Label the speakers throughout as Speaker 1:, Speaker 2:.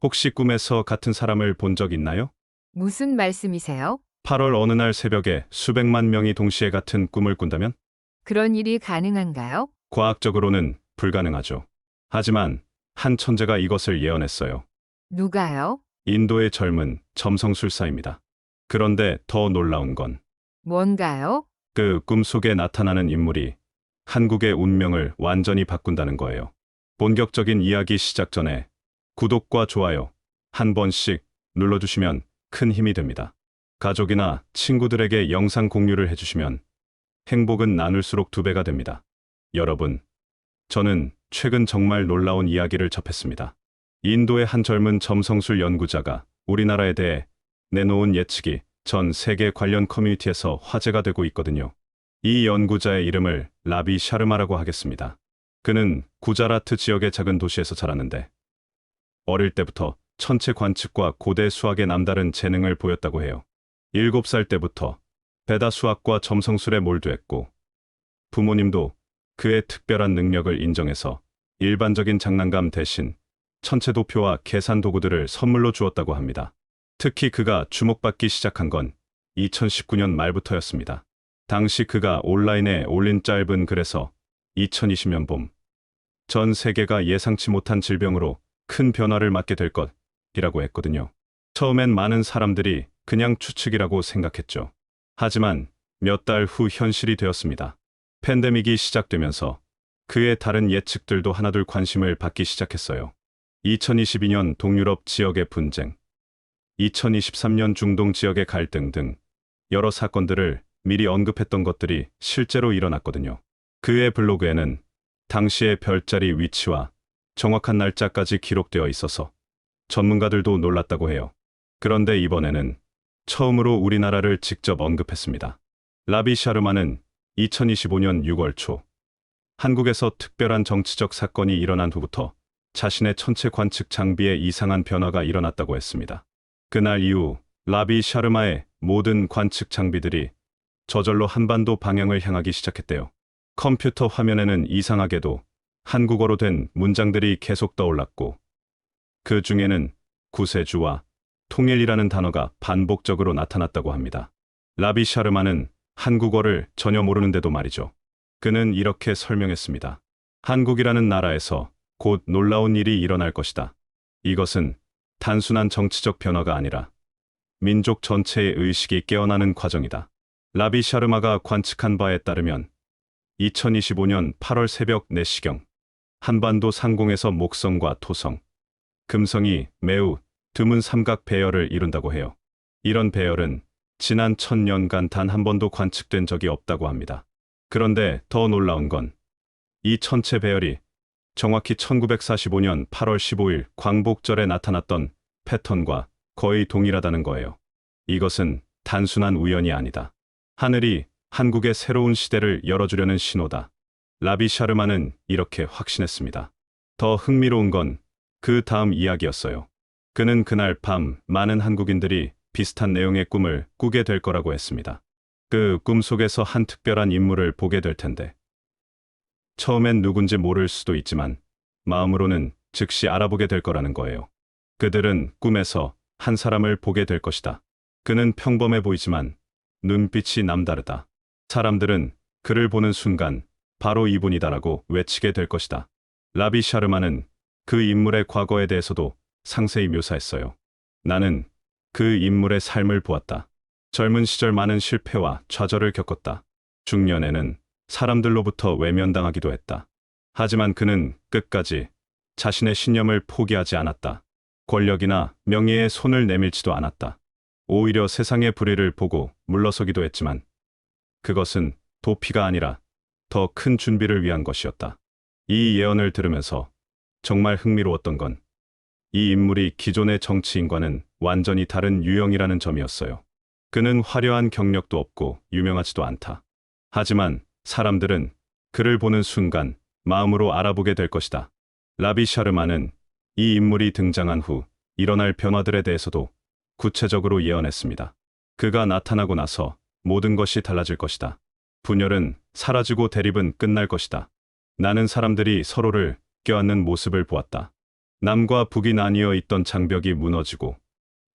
Speaker 1: 혹시 꿈에서 같은 사람을 본 적 있나요?
Speaker 2: 무슨 말씀이세요?
Speaker 1: 8월 어느 날 새벽에 수백만 명이 동시에 같은 꿈을 꾼다면?
Speaker 2: 그런 일이 가능한가요?
Speaker 1: 과학적으로는 불가능하죠. 하지만 한 천재가 이것을 예언했어요.
Speaker 2: 누가요?
Speaker 1: 인도의 젊은 점성술사입니다. 그런데 더 놀라운 건
Speaker 2: 뭔가요?
Speaker 1: 그 꿈속에 나타나는 인물이 한국의 운명을 완전히 바꾼다는 거예요. 본격적인 이야기 시작 전에 구독과 좋아요 한 번씩 눌러주시면 큰 힘이 됩니다. 가족이나 친구들에게 영상 공유를 해주시면 행복은 나눌수록 2배가 됩니다. 여러분, 저는 최근 정말 놀라운 이야기를 접했습니다. 인도의 한 젊은 점성술 연구자가 우리나라에 대해 내놓은 예측이 전 세계 관련 커뮤니티에서 화제가 되고 있거든요. 이 연구자의 이름을 라비 샤르마라고 하겠습니다. 그는 구자라트 지역의 작은 도시에서 자랐는데 어릴 때부터 천체 관측과 고대 수학에 남다른 재능을 보였다고 해요. 7살 때부터 베다 수학과 점성술에 몰두했고 부모님도 그의 특별한 능력을 인정해서 일반적인 장난감 대신 천체 도표와 계산 도구들을 선물로 주었다고 합니다. 특히 그가 주목받기 시작한 건 2019년 말부터였습니다. 당시 그가 온라인에 올린 짧은 글에서 2020년 봄, 전 세계가 예상치 못한 질병으로 큰 변화를 맞게 될 것이라고 했거든요. 처음엔 많은 사람들이 그냥 추측이라고 생각했죠. 하지만 몇 달 후 현실이 되었습니다. 팬데믹이 시작되면서 그의 다른 예측들도 하나둘 관심을 받기 시작했어요. 2022년 동유럽 지역의 분쟁, 2023년 중동 지역의 갈등 등 여러 사건들을 미리 언급했던 것들이 실제로 일어났거든요. 그의 블로그에는 당시의 별자리 위치와 정확한 날짜까지 기록되어 있어서 전문가들도 놀랐다고 해요. 그런데 이번에는 처음으로 우리나라를 직접 언급했습니다. 라비 샤르마는 2025년 6월 초 한국에서 특별한 정치적 사건이 일어난 후부터 자신의 천체 관측 장비에 이상한 변화가 일어났다고 했습니다. 그날 이후 라비 샤르마의 모든 관측 장비들이 저절로 한반도 방향을 향하기 시작했대요. 컴퓨터 화면에는 이상하게도 한국어로 된 문장들이 계속 떠올랐고 그 중에는 구세주와 통일이라는 단어가 반복적으로 나타났다고 합니다. 라비 샤르마는 한국어를 전혀 모르는데도 말이죠. 그는 이렇게 설명했습니다. 한국이라는 나라에서 곧 놀라운 일이 일어날 것이다. 이것은 단순한 정치적 변화가 아니라 민족 전체의 의식이 깨어나는 과정이다. 라비 샤르마가 관측한 바에 따르면 2025년 8월 새벽 4시경 한반도 상공에서 목성과 토성, 금성이 매우 드문 삼각 배열을 이룬다고 해요. 이런 배열은 지난 1000년간 단 한 번도 관측된 적이 없다고 합니다. 그런데 더 놀라운 건 이 천체 배열이 정확히 1945년 8월 15일 광복절에 나타났던 패턴과 거의 동일하다는 거예요. 이것은 단순한 우연이 아니다. 하늘이 한국의 새로운 시대를 열어주려는 신호다. 라비 샤르마는 이렇게 확신했습니다. 더 흥미로운 건 그 다음 이야기였어요. 그는 그날 밤 많은 한국인들이 비슷한 내용의 꿈을 꾸게 될 거라고 했습니다. 그 꿈 속에서 한 특별한 인물을 보게 될 텐데 처음엔 누군지 모를 수도 있지만 마음으로는 즉시 알아보게 될 거라는 거예요. 그들은 꿈에서 한 사람을 보게 될 것이다. 그는 평범해 보이지만 눈빛이 남다르다. 사람들은 그를 보는 순간 바로 이분이다라고 외치게 될 것이다. 라비 샤르마는 그 인물의 과거에 대해서도 상세히 묘사했어요. 나는 그 인물의 삶을 보았다. 젊은 시절 많은 실패와 좌절을 겪었다. 중년에는 사람들로부터 외면당하기도 했다. 하지만 그는 끝까지 자신의 신념을 포기하지 않았다. 권력이나 명예에 손을 내밀지도 않았다. 오히려 세상의 불의를 보고 물러서기도 했지만 그것은 도피가 아니라 더 큰 준비를 위한 것이었다. 이 예언을 들으면서 정말 흥미로웠던 건 이 인물이 기존의 정치인과는 완전히 다른 유형이라는 점이었어요. 그는 화려한 경력도 없고 유명하지도 않다. 하지만 사람들은 그를 보는 순간 마음으로 알아보게 될 것이다. 라비 샤르마는 이 인물이 등장한 후 일어날 변화들에 대해서도 구체적으로 예언했습니다. 그가 나타나고 나서 모든 것이 달라질 것이다. 분열은 사라지고 대립은 끝날 것이다. 나는 사람들이 서로를 껴안는 모습을 보았다. 남과 북이 나뉘어 있던 장벽이 무너지고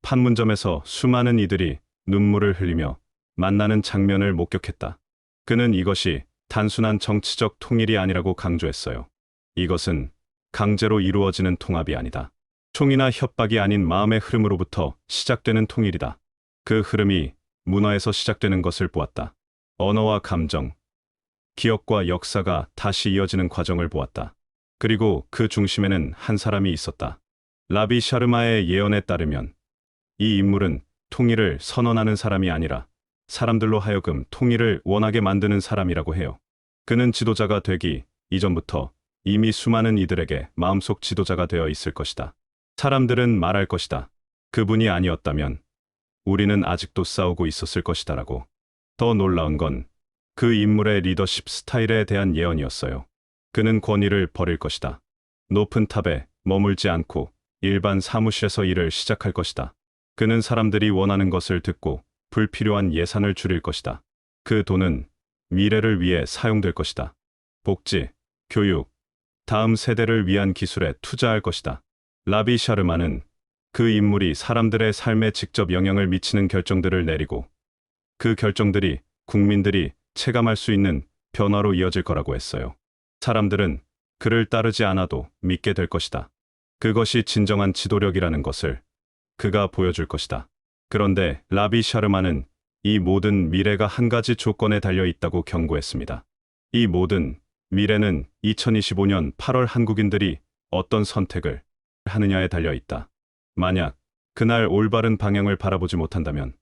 Speaker 1: 판문점에서 수많은 이들이 눈물을 흘리며 만나는 장면을 목격했다. 그는 이것이 단순한 정치적 통일이 아니라고 강조했어요. 이것은 강제로 이루어지는 통합이 아니다. 총이나 협박이 아닌 마음의 흐름으로부터 시작되는 통일이다. 그 흐름이 문화에서 시작되는 것을 보았다. 언어와 감정, 기억과 역사가 다시 이어지는 과정을 보았다. 그리고 그 중심에는 한 사람이 있었다. 라비 샤르마의 예언에 따르면 이 인물은 통일을 선언하는 사람이 아니라 사람들로 하여금 통일을 원하게 만드는 사람이라고 해요. 그는 지도자가 되기 이전부터 이미 수많은 이들에게 마음속 지도자가 되어 있을 것이다. 사람들은 말할 것이다. 그분이 아니었다면 우리는 아직도 싸우고 있었을 것이다라고. 더 놀라운 건 그 인물의 리더십 스타일에 대한 예언이었어요. 그는 권위를 버릴 것이다. 높은 탑에 머물지 않고 일반 사무실에서 일을 시작할 것이다. 그는 사람들이 원하는 것을 듣고 불필요한 예산을 줄일 것이다. 그 돈은 미래를 위해 사용될 것이다. 복지, 교육, 다음 세대를 위한 기술에 투자할 것이다. 라비 샤르마는 그 인물이 사람들의 삶에 직접 영향을 미치는 결정들을 내리고 그 결정들이 국민들이 체감할 수 있는 변화로 이어질 거라고 했어요. 사람들은 그를 따르지 않아도 믿게 될 것이다. 그것이 진정한 지도력이라는 것을 그가 보여줄 것이다. 그런데 라비 샤르마는 이 모든 미래가 한 가지 조건에 달려 있다고 경고했습니다. 이 모든 미래는 2025년 8월 한국인들이 어떤 선택을 하느냐에 달려 있다. 만약 그날 올바른 방향을 바라보지 못한다면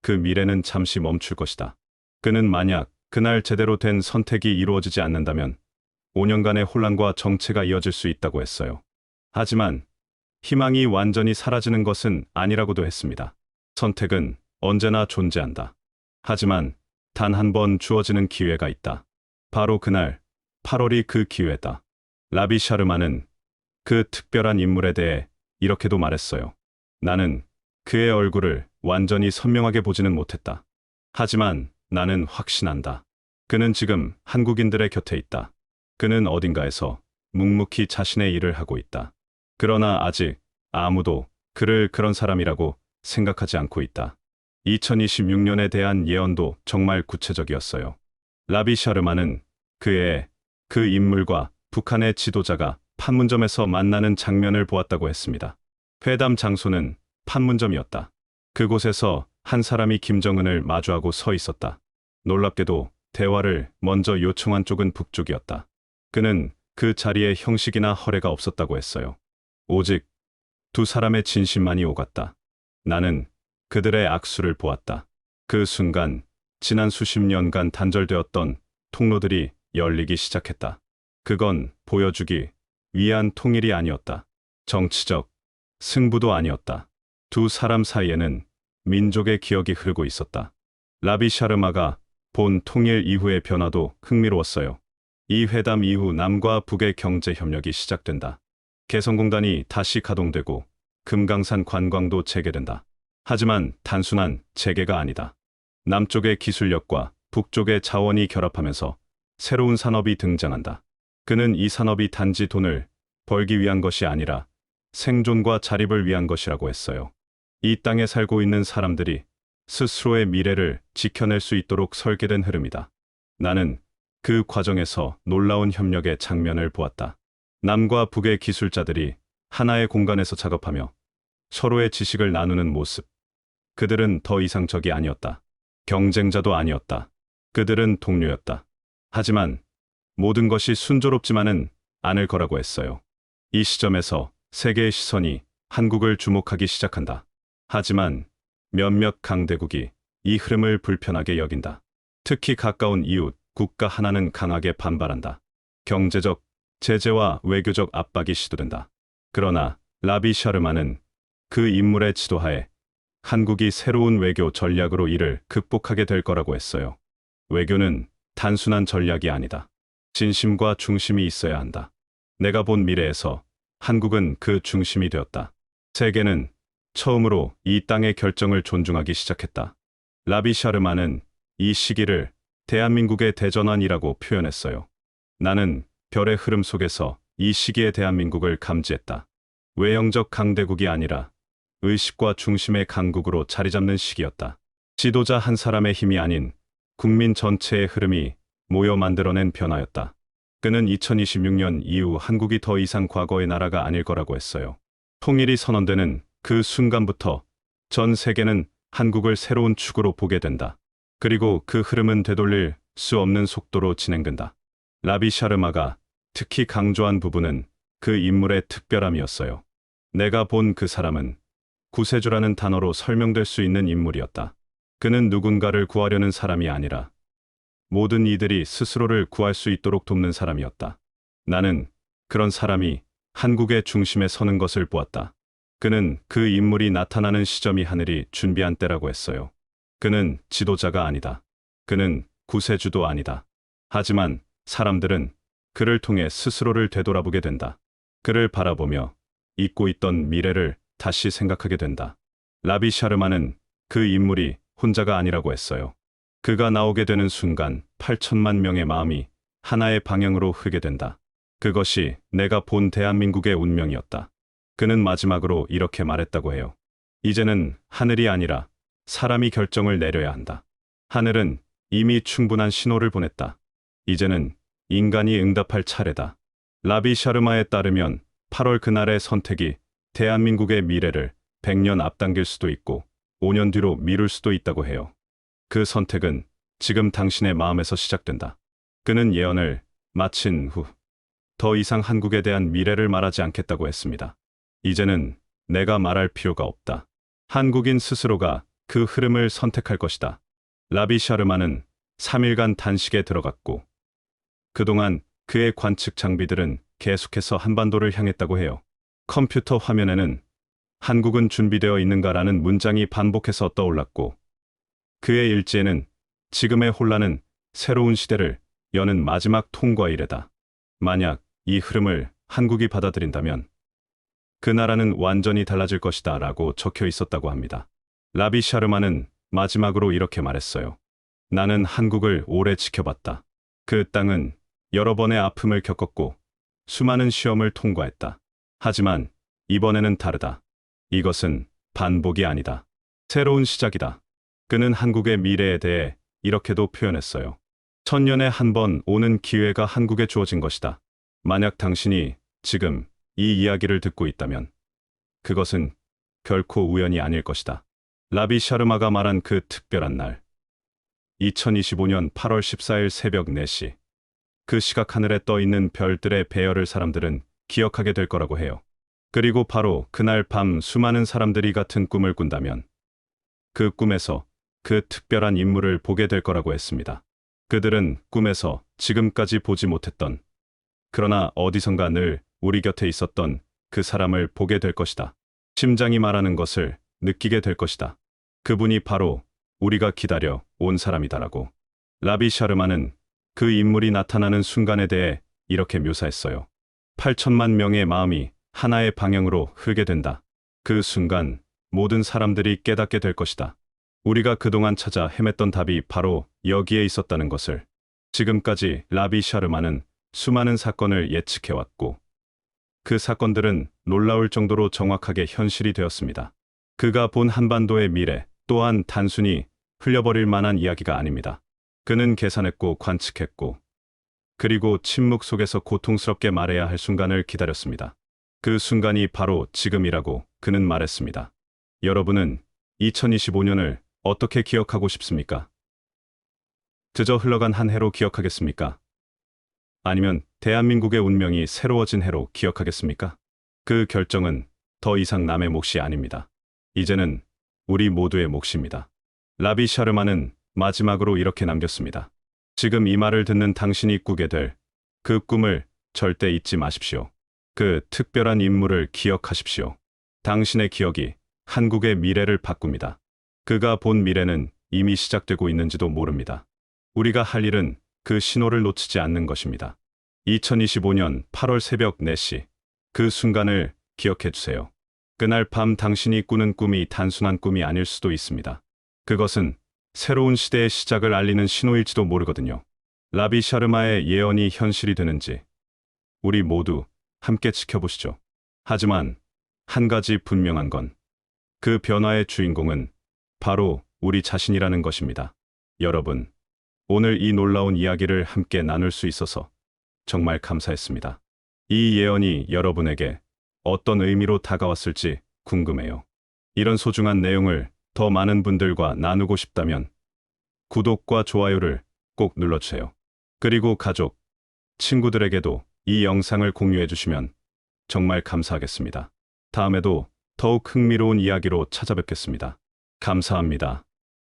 Speaker 1: 그 미래는 잠시 멈출 것이다. 그는 만약 그날 제대로 된 선택이 이루어지지 않는다면 5년간의 혼란과 정체가 이어질 수 있다고 했어요. 하지만 희망이 완전히 사라지는 것은 아니라고도 했습니다. 선택은 언제나 존재한다. 하지만 단 한 번 주어지는 기회가 있다. 바로 그날 8월이 그 기회다. 라비 샤르마는 그 특별한 인물에 대해 이렇게도 말했어요. 나는 그의 얼굴을 완전히 선명하게 보지는 못했다. 하지만 나는 확신한다. 그는 지금 한국인들의 곁에 있다. 그는 어딘가에서 묵묵히 자신의 일을 하고 있다. 그러나 아직 아무도 그를 그런 사람이라고 생각하지 않고 있다. 2026년에 대한 예언도 정말 구체적이었어요. 라비 샤르마는 그 인물과 북한의 지도자가 판문점에서 만나는 장면을 보았다고 했습니다. 회담 장소는 판문점이었다. 그곳에서 한 사람이 김정은을 마주하고 서 있었다. 놀랍게도 대화를 먼저 요청한 쪽은 북쪽이었다. 그는 그 자리에 형식이나 허례가 없었다고 했어요. 오직 두 사람의 진심만이 오갔다. 나는 그들의 악수를 보았다. 그 순간 지난 수십 년간 단절되었던 통로들이 열리기 시작했다. 그건 보여주기 위한 통일이 아니었다. 정치적 승부도 아니었다. 두 사람 사이에는 민족의 기억이 흐르고 있었다. 라비 샤르마가 본 통일 이후의 변화도 흥미로웠어요. 이 회담 이후 남과 북의 경제 협력이 시작된다. 개성공단이 다시 가동되고 금강산 관광도 재개된다. 하지만 단순한 재개가 아니다. 남쪽의 기술력과 북쪽의 자원이 결합하면서 새로운 산업이 등장한다. 그는 이 산업이 단지 돈을 벌기 위한 것이 아니라 생존과 자립을 위한 것이라고 했어요. 이 땅에 살고 있는 사람들이 스스로의 미래를 지켜낼 수 있도록 설계된 흐름이다. 나는 그 과정에서 놀라운 협력의 장면을 보았다. 남과 북의 기술자들이 하나의 공간에서 작업하며 서로의 지식을 나누는 모습. 그들은 더 이상 적이 아니었다. 경쟁자도 아니었다. 그들은 동료였다. 하지만 모든 것이 순조롭지만은 않을 거라고 했어요. 이 시점에서 세계의 시선이 한국을 주목하기 시작한다. 하지만 몇몇 강대국이 이 흐름을 불편하게 여긴다. 특히 가까운 이웃, 국가 하나는 강하게 반발한다. 경제적 제재와 외교적 압박이 시도된다. 그러나 라비 샤르마는 그 인물의 지도하에 한국이 새로운 외교 전략으로 이를 극복하게 될 거라고 했어요. 외교는 단순한 전략이 아니다. 진심과 중심이 있어야 한다. 내가 본 미래에서 한국은 그 중심이 되었다. 세계는 처음으로 이 땅의 결정을 존중하기 시작했다. 라비 샤르마는 이 시기를 대한민국의 대전환이라고 표현했어요. 나는 별의 흐름 속에서 이 시기의 대한민국을 감지했다. 외형적 강대국이 아니라 의식과 중심의 강국으로 자리 잡는 시기였다. 지도자 한 사람의 힘이 아닌 국민 전체의 흐름이 모여 만들어낸 변화였다. 그는 2026년 이후 한국이 더 이상 과거의 나라가 아닐 거라고 했어요. 통일이 선언되는 그 순간부터 전 세계는 한국을 새로운 축으로 보게 된다. 그리고 그 흐름은 되돌릴 수 없는 속도로 진행된다. 라비 샤르마가 특히 강조한 부분은 그 인물의 특별함이었어요. 내가 본 그 사람은 구세주라는 단어로 설명될 수 있는 인물이었다. 그는 누군가를 구하려는 사람이 아니라 모든 이들이 스스로를 구할 수 있도록 돕는 사람이었다. 나는 그런 사람이 한국의 중심에 서는 것을 보았다. 그는 그 인물이 나타나는 시점이 하늘이 준비한 때라고 했어요. 그는 지도자가 아니다. 그는 구세주도 아니다. 하지만 사람들은 그를 통해 스스로를 되돌아보게 된다. 그를 바라보며 잊고 있던 미래를 다시 생각하게 된다. 라비 샤르마는 그 인물이 혼자가 아니라고 했어요. 그가 나오게 되는 순간 8천만 명의 마음이 하나의 방향으로 흐르게 된다. 그것이 내가 본 대한민국의 운명이었다. 그는 마지막으로 이렇게 말했다고 해요. 이제는 하늘이 아니라 사람이 결정을 내려야 한다. 하늘은 이미 충분한 신호를 보냈다. 이제는 인간이 응답할 차례다. 라비 샤르마에 따르면 8월 그날의 선택이 대한민국의 미래를 100년 앞당길 수도 있고 5년 뒤로 미룰 수도 있다고 해요. 그 선택은 지금 당신의 마음에서 시작된다. 그는 예언을 마친 후 더 이상 한국에 대한 미래를 말하지 않겠다고 했습니다. 이제는 내가 말할 필요가 없다. 한국인 스스로가 그 흐름을 선택할 것이다. 라비 샤르마는 3일간 단식에 들어갔고 그동안 그의 관측 장비들은 계속해서 한반도를 향했다고 해요. 컴퓨터 화면에는 한국은 준비되어 있는가라는 문장이 반복해서 떠올랐고 그의 일지에는 지금의 혼란은 새로운 시대를 여는 마지막 통과이래다. 만약 이 흐름을 한국이 받아들인다면 그 나라는 완전히 달라질 것이다 라고 적혀 있었다고 합니다. 라비 샤르마는 마지막으로 이렇게 말했어요. 나는 한국을 오래 지켜봤다. 그 땅은 여러 번의 아픔을 겪었고 수많은 시험을 통과했다. 하지만 이번에는 다르다. 이것은 반복이 아니다. 새로운 시작이다. 그는 한국의 미래에 대해 이렇게도 표현했어요. 천년에 한 번 오는 기회가 한국에 주어진 것이다. 만약 당신이 지금 이 이야기를 듣고 있다면 그것은 결코 우연이 아닐 것이다. 라비 샤르마가 말한 그 특별한 날. 2025년 8월 14일 새벽 4시. 그 시각 하늘에 떠 있는 별들의 배열을 사람들은 기억하게 될 거라고 해요. 그리고 바로 그날 밤 수많은 사람들이 같은 꿈을 꾼다면 그 꿈에서 그 특별한 인물을 보게 될 거라고 했습니다. 그들은 꿈에서 지금까지 보지 못했던 그러나 어디선가 늘 우리 곁에 있었던 그 사람을 보게 될 것이다. 심장이 말하는 것을 느끼게 될 것이다. 그분이 바로 우리가 기다려 온 사람이다라고. 라비 샤르마는 그 인물이 나타나는 순간에 대해 이렇게 묘사했어요. 8천만 명의 마음이 하나의 방향으로 흐르게 된다. 그 순간 모든 사람들이 깨닫게 될 것이다. 우리가 그동안 찾아 헤맸던 답이 바로 여기에 있었다는 것을. 지금까지 라비 샤르마는 수많은 사건을 예측해왔고 그 사건들은 놀라울 정도로 정확하게 현실이 되었습니다. 그가 본 한반도의 미래 또한 단순히 흘려버릴 만한 이야기가 아닙니다. 그는 계산했고 관측했고 그리고 침묵 속에서 고통스럽게 말해야 할 순간을 기다렸습니다. 그 순간이 바로 지금이라고 그는 말했습니다. 여러분은 2025년을 어떻게 기억하고 싶습니까? 그저 흘러간 한 해로 기억하겠습니까? 아니면 대한민국의 운명이 새로워진 해로 기억하겠습니까? 그 결정은 더 이상 남의 몫이 아닙니다. 이제는 우리 모두의 몫입니다. 라비 샤르마는 마지막으로 이렇게 남겼습니다. 지금 이 말을 듣는 당신이 꾸게 될 그 꿈을 절대 잊지 마십시오. 그 특별한 인물을 기억하십시오. 당신의 기억이 한국의 미래를 바꿉니다. 그가 본 미래는 이미 시작되고 있는지도 모릅니다. 우리가 할 일은 그 신호를 놓치지 않는 것입니다. 2025년 8월 새벽 4시. 그 순간을 기억해 주세요. 그날 밤 당신이 꾸는 꿈이 단순한 꿈이 아닐 수도 있습니다. 그것은 새로운 시대의 시작을 알리는 신호일지도 모르거든요. 라비 샤르마의 예언이 현실이 되는지 우리 모두 함께 지켜보시죠. 하지만 한 가지 분명한 건 그 변화의 주인공은 바로 우리 자신이라는 것입니다. 여러분, 오늘 이 놀라운 이야기를 함께 나눌 수 있어서 정말 감사했습니다. 이 예언이 여러분에게 어떤 의미로 다가왔을지 궁금해요. 이런 소중한 내용을 더 많은 분들과 나누고 싶다면 구독과 좋아요를 꼭 눌러주세요. 그리고 가족, 친구들에게도 이 영상을 공유해 주시면 정말 감사하겠습니다. 다음에도 더욱 흥미로운 이야기로 찾아뵙겠습니다. 감사합니다.